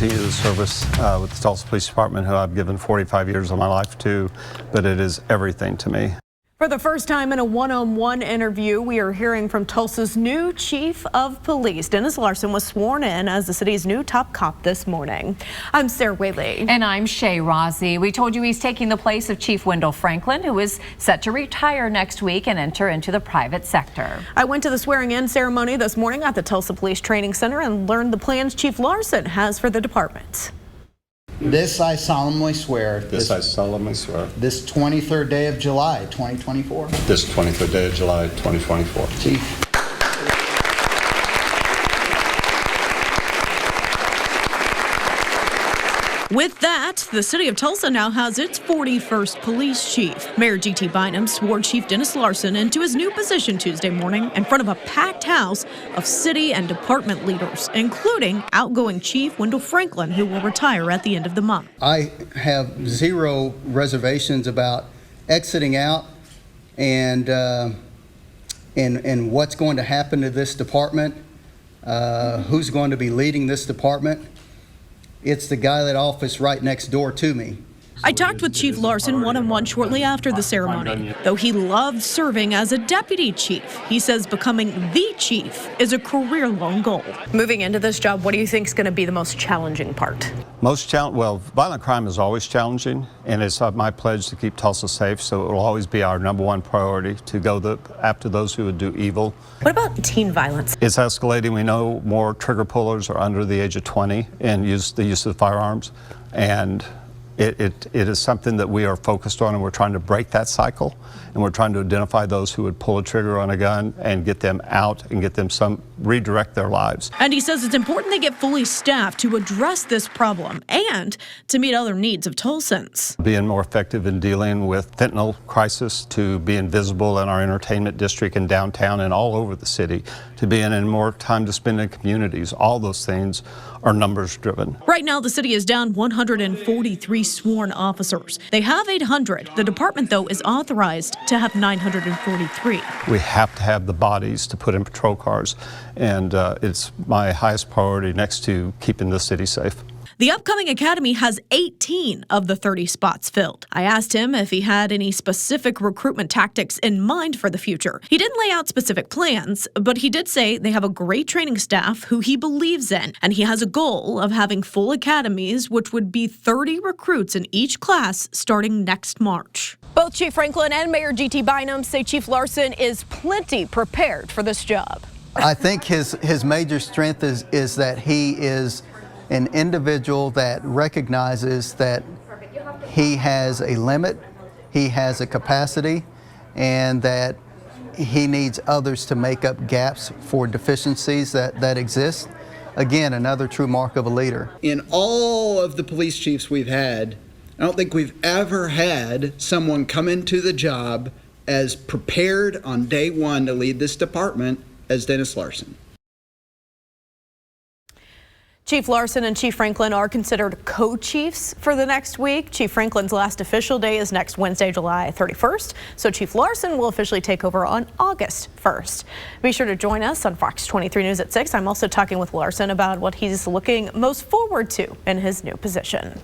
continue the service with the Tulsa Police Department, who I've given 45 years of my life to, but it is everything to me. For the first time in a one-on-one interview, we are hearing from Tulsa's new Chief of Police. Dennis Larsen was sworn in as the city's new top cop this morning. I'm Sarah Whaley. And I'm Shay Rozzi. We told you he's taking the place of Chief Wendell Franklin, who is set to retire next week and enter into the private sector. I went to the swearing-in ceremony this morning at the Tulsa Police Training Center and learned the plans Chief Larsen has for the department. This I solemnly swear. This I solemnly swear. This 23rd day of July, 2024. This 23rd day of July, 2024. Chief. With that, the city of Tulsa now has its 41st police chief. Mayor G.T. Bynum swore Chief Dennis Larsen into his new position Tuesday morning in front of a packed house of city and department leaders, including outgoing Chief Wendell Franklin, who will retire at the end of the month. I have zero reservations about exiting out and what's going to happen to this department, who's going to be leading this department. It's the guy that office right next door to me. I talked with Chief Larsen one-on-one shortly after the ceremony. Though he loved serving as a deputy chief, he says becoming the chief is a career-long goal. Moving into this job, what do you think is going to be the most challenging part? Well, violent crime is always challenging, and it's my pledge to keep Tulsa safe, so it will always be our #1 priority to go after those who would do evil. What about teen violence? It's escalating. We know more trigger pullers are under the age of 20 and the use of firearms, and it is something that we are focused on, and we're trying to break that cycle, and we're trying to identify those who would pull a trigger on a gun and get them out and get them redirect their lives. And he says it's important they get fully staffed to address this problem and to meet other needs of Tulsans. Being more effective in dealing with fentanyl crisis, to being visible in our entertainment district and downtown and all over the city, to being in more time to spend in communities. All those things are numbers driven. Right now, the city is down 143 sworn officers. They have 800. The department, though, is authorized to have 943. We have to have the bodies to put in patrol cars, and it's my highest priority next to keeping the city safe. The upcoming academy has 18 of the 30 spots filled. I asked him if he had any specific recruitment tactics in mind for the future. He didn't lay out specific plans, but he did say they have a great training staff who he believes in, and he has a goal of having full academies, which would be 30 recruits in each class starting next March. Both Chief Franklin and Mayor G.T. Bynum say Chief Larsen is plenty prepared for this job. I think his major strength is that he is an individual that recognizes that he has a limit, he has a capacity, and that he needs others to make up gaps for deficiencies that exist. Again, another true mark of a leader. In all of the police chiefs we've had, I don't think we've ever had someone come into the job as prepared on day one to lead this department as Dennis Larsen. Chief Larsen and Chief Franklin are considered co-chiefs for the next week. Chief Franklin's last official day is next Wednesday, July 31st. So Chief Larsen will officially take over on August 1st. Be sure to join us on Fox 23 News at 6. I'm also talking with Larsen about what he's looking most forward to in his new position.